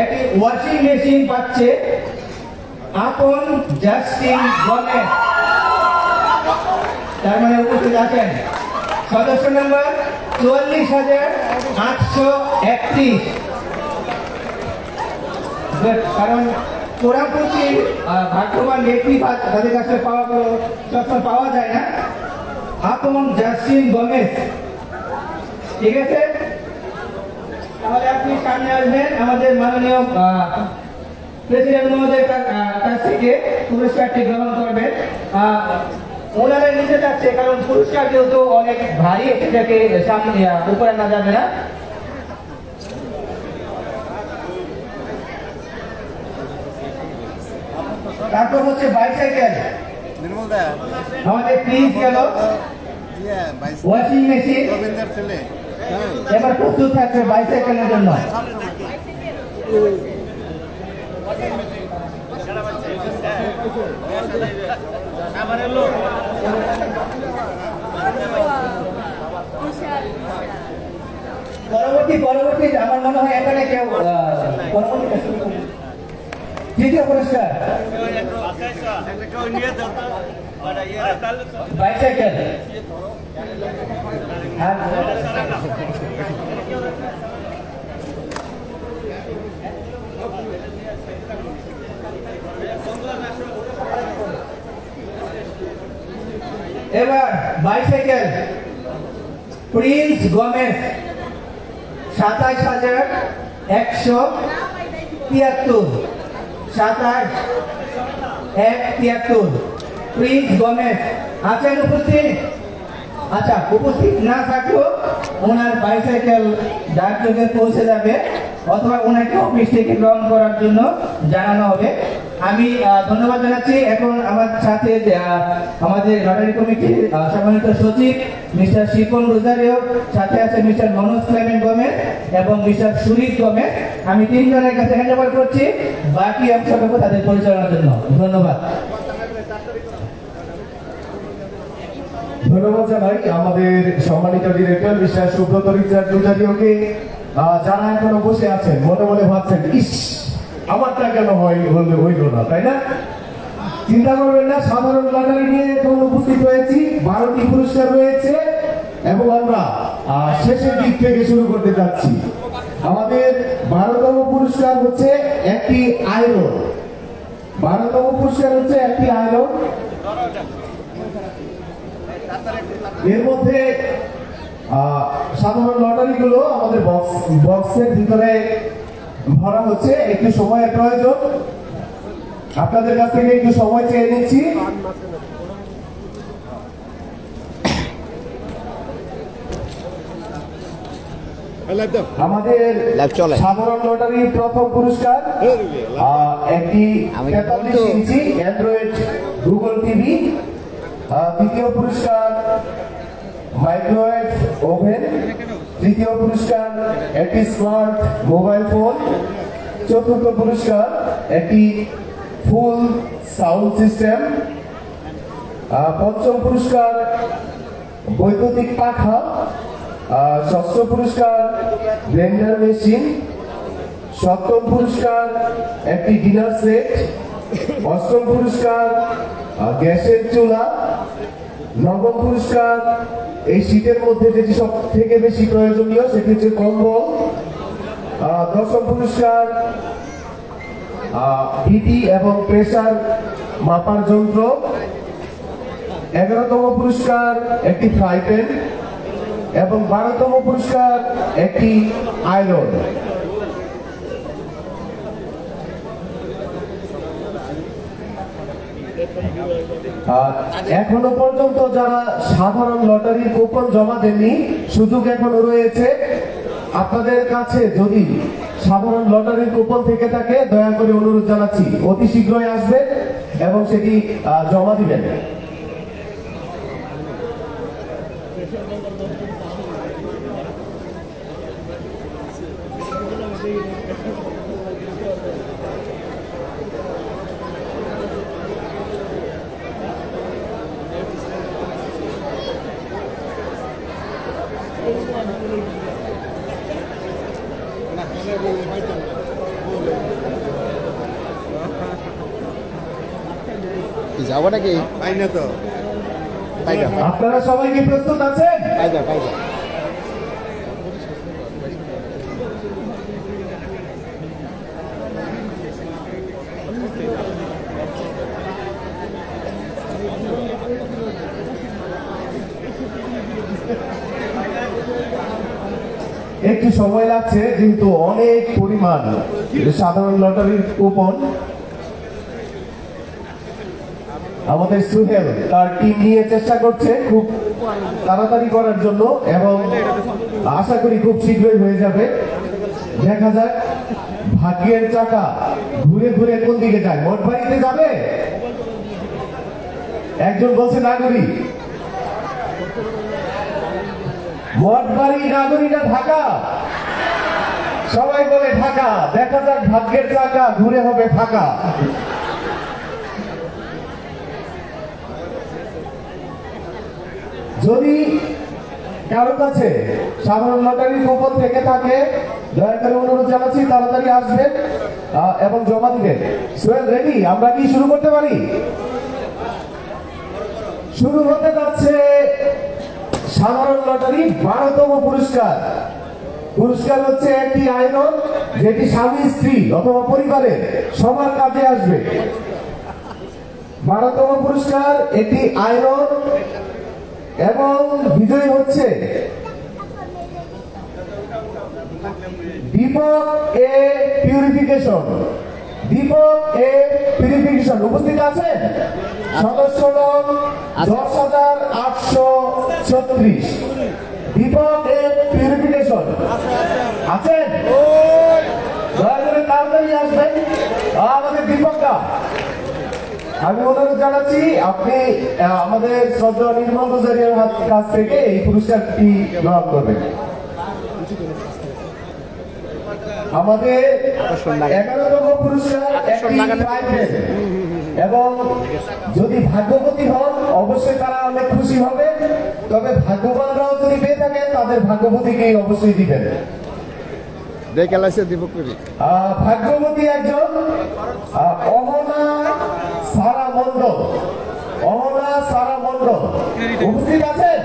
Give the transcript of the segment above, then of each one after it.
একটি washing machine পাচ্ছে আপন জাস্টিন গমেজ। তার মানে উপস্থিত আছেন সদস্য নম্বর 44,831। কারণ কোরাপুরটির ভাগ্যবান ব্যক্তি তাদের কাছে পাওয়া যায় না। আপন জাস্টিন গমেজ, ঠিক আছে? তাহলে আপনি সামনে আসবেন, আমাদের মাননীয় প্রেসিডেন্ট মহোদয়ের কাছ থেকে পুরস্কারটি গ্রহণ করবেন। ওনারা নিতে চাচ্ছে কারণ পুরস্কার যেহেতু অনেক ভারী, এটাকে সামনে উপরে না যাবে না। তারপর হচ্ছে বাইসাইকেল, আমাদের প্লিজ গেল ওয়াশিং মেশিন। এবার প্রস্তুত থাকবে বাইসাইকেলের জন্য। পরবর্তী আমার মনে হয় এখানে কেউ তৃতীয় পুরস্কার বাইসাইকেল। এবার bicycle Prince Gomes 27,173, 27,173 Prince Gomes আছেন উপস্থিত? আচ্ছা, উপস্থিত না থাকলেও ওনার বাইসাইকেল ডাকযোগে পৌঁছে যাবে অথবা ওনাকে অফিস থেকে গ্রহণ করার জন্য জানানো হবে। আমি ধন্যবাদ জানাচ্ছি। এখন আমার সাথে আমাদের লটারি কমিটির সম্মানিত সচিব মিস্টার শিপন রোজারিও, সাথে আছে মিস্টার মনোজ ক্লেমেন্ট গমেজ এবং মিস্টার সুরিত গমেজ। আমি তিনজনের কাছে হ্যান্ড ওভার করছি বাকি অংশটুকু তাদের পরিচালনার জন্য। ধন্যবাদ। ধন্যবাদ জানাই আমাদের সম্মানিত ডিরেক্টর মিস্টার সুব্রত রিচার্ড রোজারিওকে। যারা এখনো বসে আছেন মনে মনে ভাবছেন, ইস আমারটা কেন হইল না, তাই না? চিন্তা করবেন না, সাধারণ লটারি নিয়ে এখন উপস্থিত হয়েছি। 12টি পুরস্কার রয়েছে এবং আমরা শেষের দিক থেকে শুরু করতে যাচ্ছি। আমাদের 12তম পুরস্কার হচ্ছে একটি আয়রন। 12তম পুরস্কার হচ্ছে একটি আয়রন। এর মধ্যে সাধারণ লটারি গুলো আমাদের বক্সের ভিতরে ভরা হচ্ছে। একটু সময়ের প্রয়োজন, আপনাদের কাছ থেকে একটু সময় চেয়ে নিচ্ছি। আমাদের সাধারণ লটারি প্রথম পুরস্কার একটি 43 ইঞ্চি অ্যান্ড্রয়েড গুগল টিভি। দ্বিতীয় পুরস্কার মাইক্রোওয়েভ ওভেন। তৃতীয় পুরস্কার একটি স্মার্ট মোবাইল ফোন। চতুর্থ পুরস্কার একটি ফুল সাউন্ড সিস্টেম। পঞ্চম পুরস্কার বৈদ্যুতিক পাখা। ষষ্ঠ পুরস্কার ব্লেন্ডার মেশিন। সপ্তম পুরস্কার একটি ডিনার সেট। অষ্টম পুরস্কার গ্যাসের চুলা। নবম পুরস্কার এই শীতের মধ্যে যেটি সব থেকে বেশি প্রয়োজনীয় সেটি হচ্ছে কম্বল। দশম পুরস্কার বিপি এবং প্রেসার মাপার যন্ত্র। 11তম পুরস্কার একটি ফ্রাই প্যান এবং 12তম পুরস্কার একটি আয়রন। এখনো পর্যন্ত যারা সাধারণ লটারির কুপন জমা দেননি, সুযোগ এখনো রয়েছে। আপনাদের কাছে যদি সাধারণ লটারির কুপন থেকে থাকে দয়া করে অনুরোধ জানাচ্ছি অতি শীঘ্রই আসবেন এবং সেটি জমা দিবেন। Nah, যাবো নাকি? পাই না তো। আপনারা সবাই কি প্রস্তুত আছেন? একটু সময় লাগছে কিন্তু অনেক পরিমাণ সাধারণ লটারির কুপন আমাদের সুহেল তার টিম নিয়ে চেষ্টা করছে খুব তাড়াতাড়ি করার জন্য এবং আশা করি খুব শীঘ্রই হয়ে যাবে। দেখা যাক ভাগ্যের চাকা ঘুরে ঘুরে কোন দিকে যায়। মঠবাড়িতে যাবে, একজন বলছে নাগরিক। মঠবাড়ি নাগরিক না ঢাকা? সবাই বলে ঢাকা। দেখা যাক ভাগ্যের চাকা ঘুরে হবে ফাঁকা। যদি কারো কাছে সাধারণ লটারির কুপন থেকে থাকে দয়া করে অনুরোধ জানাচ্ছি তাড়াতাড়ি আসবেন এবং জমা দিবেন। সোহেল রেডি? আমরা কি শুরু করতে পারি? শুরু হতে যাচ্ছে সাধারণ লটারি 12তম পুরস্কার। পুরস্কার হচ্ছে একটি আয়রন যেটি স্বামী স্ত্রী অথবা পরিবারের সবার কাজে আসবে। 12তম পুরস্কার একটি আয়রন এবং বিজয়ী হচ্ছে দীপক এ পিউরিফিকেশন। দীপক এ পিউরিফিকেশন উপস্থিত আছেন? সদস্য নং 10,836। দীপক এ পিউরিফিকেশন আছেন? দয়া করে তাড়াতাড়ি আসবেন আমাদের দীপকটা। আমি অনুরোধ জানাচ্ছি আপনি আমাদের শ্রদ্ধা নির্মল গুজারিয়ার কাছ থেকে এই পুরস্কারটি গ্রহণ করবেন। আমাদের 11তম পুরস্কার একটি প্রাইভেট এবং যদি ভাগ্যবতী হন অবশ্যই তারা অনেক খুশি হবে। তবে ভাগ্যবানরাও যদি পেয়ে থাকেন তাদের ভাগ্যবতীকেই অবশ্যই দিবেন। ভাগ্যবতী একজন অহনা সারা মন্ডল। অহনা সারা মন্ডল উপস্থিত আছেন?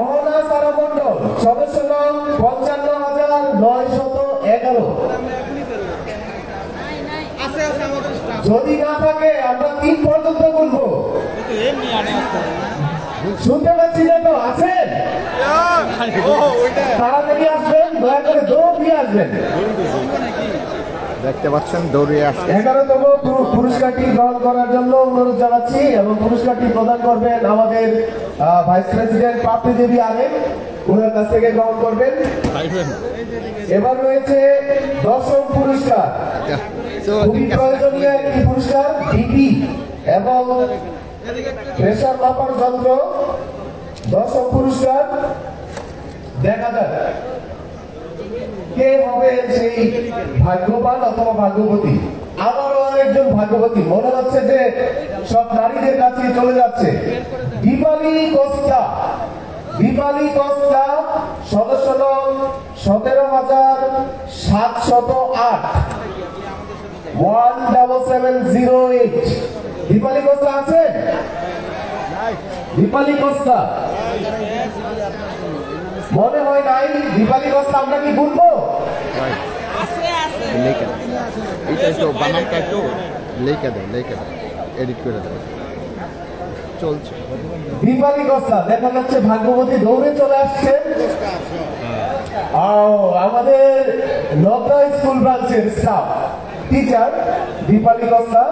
অহনা সারা মন্ডল সদস্য নং 55,911। যদি না থাকে আমরা 3 পর্যন্ত বলবো। শুনতে পাচ্ছি না তো? আছেন? তাড়াতাড়ি আসবেন, দয়া করে দৌড় দিয়ে আসবেন। দেখতে পাচ্ছেন দৌড়ে আসছে। 11তম পুরস্কারটি গ্রহণ করার জন্য অনুরোধ জানাচ্ছি এবং পুরস্কারটি প্রদান করবেন আমাদের ভাইস প্রেসিডেন্ট পাপড়ি দেবী আলেম। ওনার কাছ থেকে গ্রহণ করবেন। এবার রয়েছে 10ম পুরস্কার, খুবই প্রয়োজনীয় একটি পুরস্কার, ডিপি এবং প্রেসার মাপার যন্ত্র। 10ম পুরস্কার। দেখা যাক কে হবে সেই ভাগ্যবান অথবা ভাগ্যবতী। আবারও আরেকজন ভাগ্যবতী। মনে হচ্ছে যে সব নারীদের কাছে চলে যাচ্ছে। দীপালি কস্তা। দীপালি কস্তা সদস্য নং 17,708। 17708। দীপালি কস্তা আছেন? দীপালি কস্তা মনে হয় নাই। দীপালি কস্তা আমরা কি বলবো? এইটাই তো বানানটা একটু লেখা দেয়, এডিট করে দেয় চলছে। দীপালি কস্তা দেখা যাচ্ছে ভাগ্যবতী দৌড়ে চলে আসছে। আমাদের নবদা স্কুল ব্রাঞ্চের স্টাফ টিচার দীপালি কস্তা,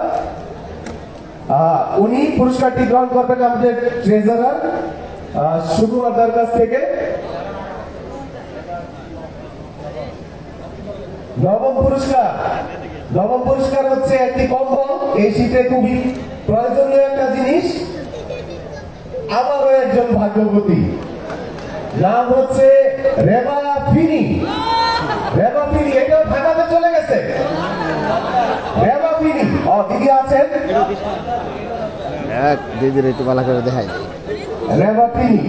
উনি পুরস্কারটি গ্রহণ করবেন আমাদের ট্রেজারার সুকুমার কাছ থেকে। 9ম পুরস্কার। 9ম পুরস্কার হচ্ছে একটি কম্বল। এই শীতে খুবই প্রয়োজনীয় একটা জিনিস। আবারও একজন ভাগ্যবতী, নাম হচ্ছে রেবা ফিনি। রেবা ফিনি এটাও ঢাকাতে চলে গেছে। রেবা ফিনি দিদি আছেন? দিদির একটু ভালো করে দেখাই। রেবা ফিনি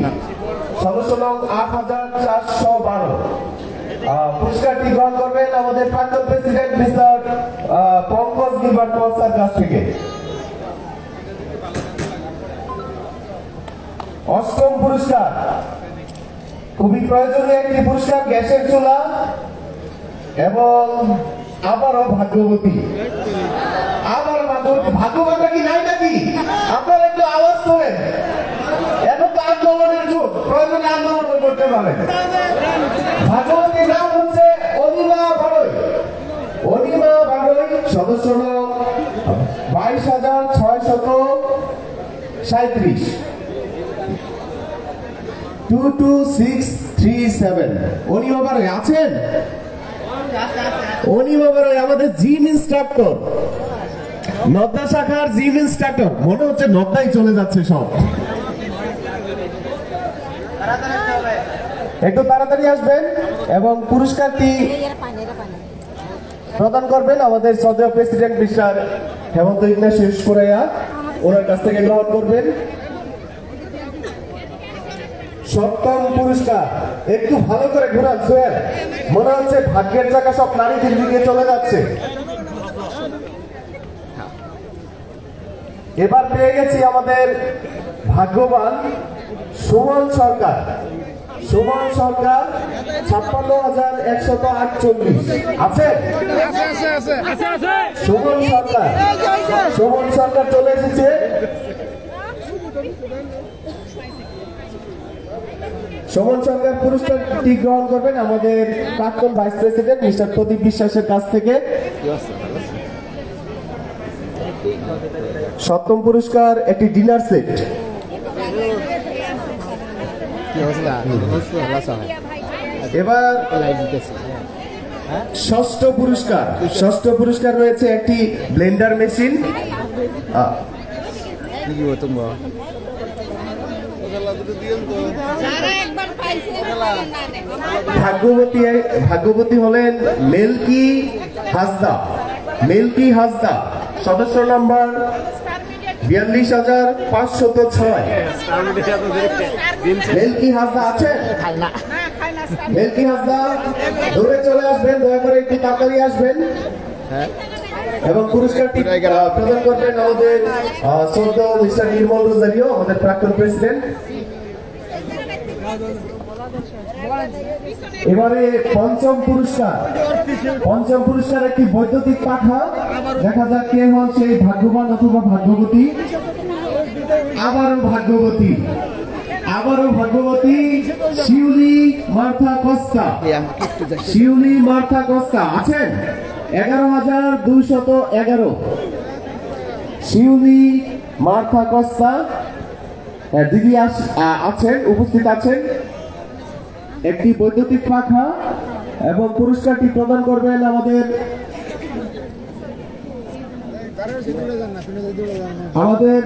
সদস্য নং 8,412। পুরস্কারটি গ্রহণ করবেন আমাদের প্রাক্তন প্রেসিডেন্ট মিস্টার পঙ্কজ গিলবার্ট কলসার কাছ থেকে। অষ্টম পুরস্কার, খুবই প্রয়োজনীয় একটি পুরস্কার, গ্যাসের চুলা এবং আবারও ভাগ্যবতী। আবার ভাগ্যবানটা কি নাই নাকি? আপনারা একটু আওয়াজ করেন। এখন তো আন্দোলনের যুগ, প্রয়োজনে আন্দোলন করতে পারেন। ভাগ্যবতীর নাম হচ্ছে অনিমা বাড়ই। অনিমা বাড়ই, সদস্য নং 22,637 22637। অনিমা বাড়ই আছেন? অনিমা বাড়ই আমাদের জিম ইনস্ট্রাক্টর, নদ্দা শাখার জিম ইনস্ট্রাক্টর। মনে হচ্ছে নদ্দাই চলে যাচ্ছে সব। একটু তাড়াতাড়ি আসবেন এবং পুরস্কারটি প্রদান করবেন আমাদের শ্রদ্ধেয় প্রেসিডেন্ট মিস্টার হেমন্ত ইগনাসিয়াস কুরাইয়া, ওনার কাছ থেকে গ্রহণ করবেন। সপ্তম পুরস্কার, একটু ভালো করে ঘুরান সোহেল, মনে হচ্ছে ভাগ্যের চাকা সব নারীদের দিকে চলে যাচ্ছে। এবার পেয়ে গেছি আমাদের ভাগ্যবান সুমন সরকার। সুমন সরকার 56,148 আছে। সুমন সরকার, সুমন সরকার চলে এসেছে। সুমন সরকার পুরস্কারটি গ্রহণ করবেন আমাদের প্রাক্তন ভাইস প্রেসিডেন্ট মিস্টার প্রদীপ বিশ্বাসের কাছ থেকে। সপ্তম পুরস্কার একটি ডিনার সেট। এবার ষষ্ঠ পুরস্কার, ষষ্ঠ পুরস্কার রয়েছে একটি ব্লেন্ডার মেশিন। ভাগ্যবতী হলেন মেলকি হাসদা। মেলকি হাসদা, সদস্য নাম্বার 42,506। মেলকি হাসদা আছেন? মেলকি হাসদা দৌড়ে চলে আসবেন, দয়া করে একটু তাড়াতাড়ি আসবেন এবং পুরস্কারটি প্রদান করবেন আমাদের শ্রদ্ধেয় মিস্টার নির্মল রোজারিও, আমাদের প্রাক্তন প্রেসিডেন্ট। এবারে পঞ্চম পুরস্কার, পঞ্চম পুরস্কার একটি বৈদ্যুতিক পাখা। দেখা যাক কে হন সেই ভাগ্যবান অথবা ভাগ্যবতী। আবারও ভাগ্যবতী, আবারও ভাগ্যবতী শিউলি মার্থা কস্তা। শিউলি মার্থা কস্তা আছেন? 11,211। শিউলি মার্থা কস্তা দিদি আছেন, উপস্থিত আছেন। একটি বৈদ্যুতিক পাখা এবং পুরস্কারটি প্রদান করবেন আমাদের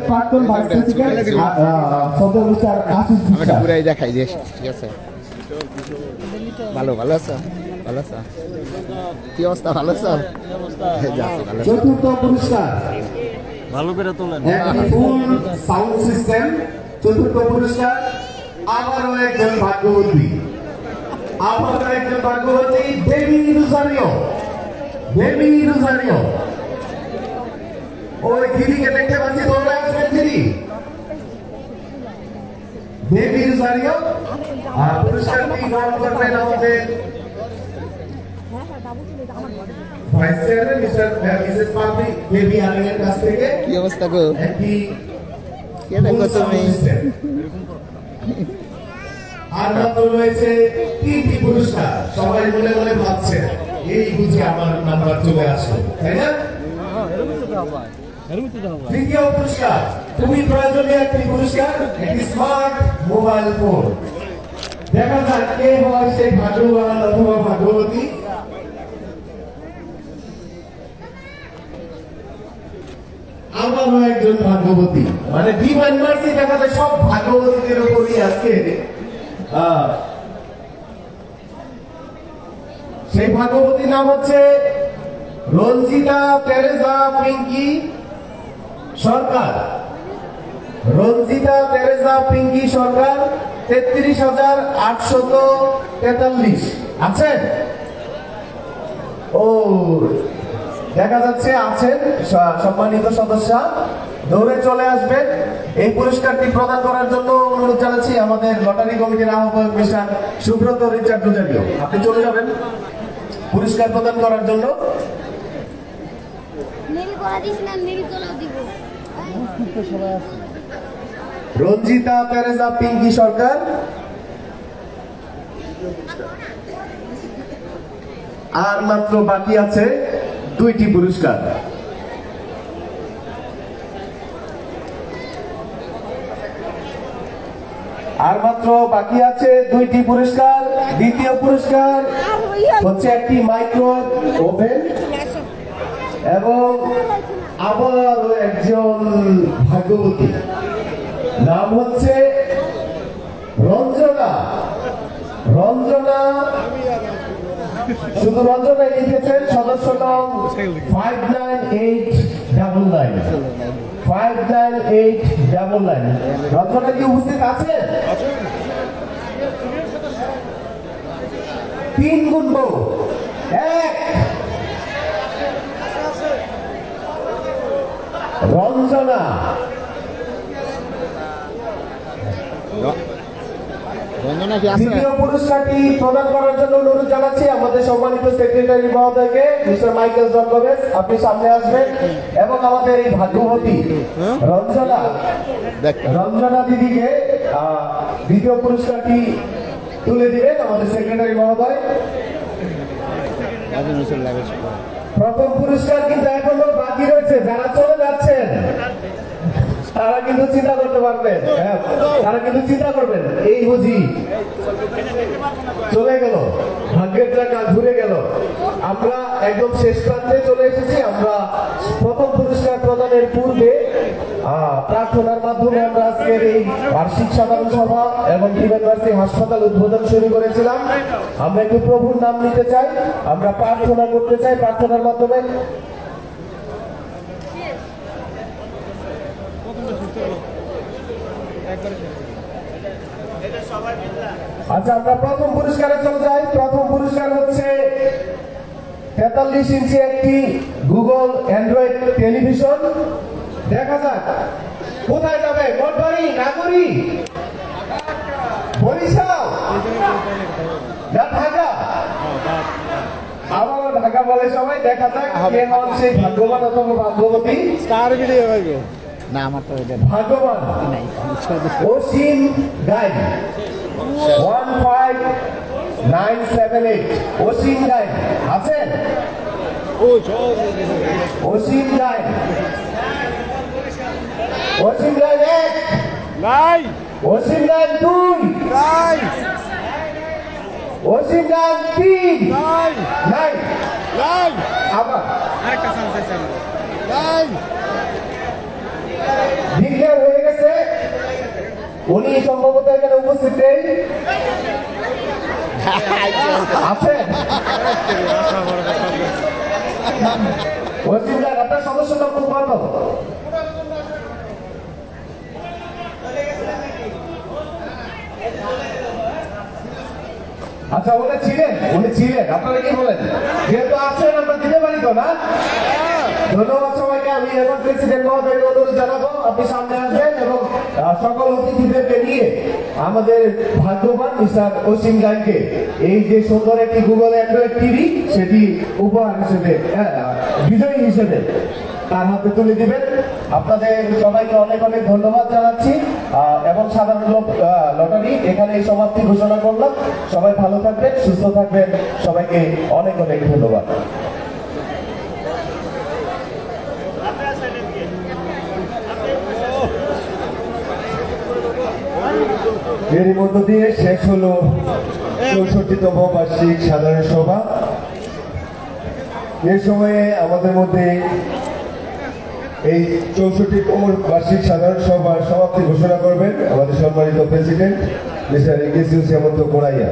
প্রাক্তন ভাইস প্রেসিডেন্ট শ্রদ্ধেয় মিস্টার আশিস বিশ্বাস। পুরাই দেখাই দিয়ে ঠিক আছে। ভালো ভালো আছো? ভালো আছো? কি অবস্থা? ভালো আছো? চতুর্থ পুরস্কার, ভালো করে তোলেন, ফুল সাউন্ড সিস্টেম। চতুর্থ পুরস্কার আবারও একজন ভাগ্যবতী, আবারও একজন ভাগ্যবতী বেবি রোজারিও। বেবি রোজারিও, ওই দিদিকে দেখতে পাচ্ছি, তোমরা আসবেন দিদি। বেবি রোজারিও আর পুরস্কারটি গ্রহণ করবেন আমাদের vice chairman mister missus Pabli Baby আলিয়ার কাছ থেকে। কি অবস্থা গো? একটি কে দেখো তুমি? আর মাত্র রয়েছে 3টি পুরস্কার। সবাই মনে মনে ভাবছে এই বুঝি আমার নাম্বার চলে আসলো, তাই না? তৃতীয় পুরস্কার, খুবই প্রয়োজনীয় একটি পুরস্কার, একটি স্মার্ট মোবাইল ফোন। দেখা যাক কে হয় সেই ভাগ্যবান অথবা ভাগ্যবতী। আবারও একজন ভাগ্যবতী, মানে ডিভাইন মার্সি দেখা যায় সব ভাগ্যবতীদের উপরই আজকে। সেই ভাগ্যবতীর নাম হচ্ছে রঞ্জিতা তেরেজা পিঙ্কি সরকার। রঞ্জিতা তেরেজা পিঙ্কি সরকার 33,843 আছেন? ও দেখা যাচ্ছে আছেন সম্মানিত সদস্য, দৌড়ে চলে আসবেন। এই পুরস্কারটি প্রদান করার জন্য অনুরোধ জানাচ্ছি আমাদের লটারি কমিটির আহ্বায়ক মিস্টার সুব্রত রিচার্ড ডুজারিও, আপনি চলে যাবেন পুরস্কার প্রদান করার জন্য। রঞ্জিতা তেরেজা পিঙ্কি সরকার, আর মাত্র বাকি আছে 2টি পুরস্কার। আর মাত্র বাকি আছে 2টি পুরস্কার। দ্বিতীয় পুরস্কার হচ্ছে একটি মাইক্রো ওভেন এবং আবার একজন ভাগ্যবতী, নাম হচ্ছে রঞ্জনা। রঞ্জনা, শুধু রঞ্জনা লিখেছেন, সদস্য নাম 598999 598999। রঞ্জনা কি উপস্থিত আছে? 3 গুনব, 1 রঞ্জনা। দ্বিতীয় পুরস্কারটি প্রদান করার জন্য অনুরোধ জানাচ্ছি আমাদের সম্মানিত সেক্রেটারি মহোদয়কে, মিস্টার মাইকেল জন গোমেজ, আপনি সামনে আসবেন এবং আমাদের এই ভাগ্যবতী রঞ্জনা দিদিকে দ্বিতীয় পুরস্কারটি তুলে দিবেন আমাদের সেক্রেটারি মহোদয়। প্রথম পুরস্কার কিন্তু এখনো বাকি রয়েছে, যারা চলে যাচ্ছেন তারা কিন্তু চিন্তা করতে পারবেন, তারা কিন্তু চিন্তা করবেন, এই বুঝি চলে গেল, ভাগ্যের টাকা ঘুরে গেল। আমরা একদম শেষ প্রান্তে চলে এসেছি। আমরা প্রথম পুরস্কার প্রদানের পূর্বে প্রার্থনার মাধ্যমে আমরা আজকের এই বার্ষিক সাধারণ সভা এবং ইউনিভার্সিটি হাসপাতাল উদ্বোধন শুরু করেছিলাম। আমরা একটু প্রভুর নাম নিতে চাই, আমরা প্রার্থনা করতে চাই প্রার্থনার মাধ্যমে। আচ্ছা, আমরা প্রথম পুরস্কারে চলে যাই। প্রথম পুরস্কার হচ্ছে 43 ইঞ্চি একটি গুগল অ্যান্ড্রয়েড টেলিভিশন। দেখা যাক কোথায় যাবে, কোটবাড়ি, নাগরী, বরিশাল না ঢাকা? আবারও ঢাকা বলে সবাই। দেখা যাক কে হন সেই ভাগ্যবান অথবা ভাগ্যবতী। না আমার তো ভাগ্যবান অসীম গাইড 15978। অসীম গাইড আছেন? অসীম গাইড, অসীম গাইড 1 নাই, অসীম গাইড 2 নাই, অসীম গাইড 3 নাই, নাই নাই, আবার আরেকটা চান্স আছে নাই। ডিক্লেয়ার হয়ে গেছে, উনি সম্ভবত এখানে উপস্থিত নেই। আছেন? আপনার সদস্য নম্বর কত? আচ্ছা, উনি ছিলেন, আপনারা কি বলেন? যেহেতু আছেন আমরা দিতে পারি তো না? ধন্যবাদ সবাইকে। আমি এখন প্রেসিডেন্ট মহোদয়কে অনুরোধ জানাবো আপনি সামনে আসবেন এবং সকল অতিথিদেরকে নিয়ে আমাদের ভাগ্যবান মিস্টার অসীম গাইকে এই যে সুন্দর একটি গুগল অ্যান্ড্রয়েড টিভি সেটি উপহার হিসেবে, বিজয়ী হিসেবে তার হাতে তুলে দিবেন। আপনাদের সবাইকে অনেক অনেক ধন্যবাদ জানাচ্ছি এবং সাধারণ লটারি এখানে এই সমাপ্তি ঘোষণা করলাম। সবাই ভালো থাকবেন, সুস্থ থাকবেন, সবাইকে অনেক অনেক ধন্যবাদ। এর মধ্য দিয়ে শেষ হলো 64তম বার্ষিক সাধারণ সভা। এ সময়ে আমাদের মধ্যে এই 64তম বার্ষিক সাধারণ সভার সমাপ্তি ঘোষণা করবেন আমাদের সম্মানিত president mister A K C Hemanta Koraiya.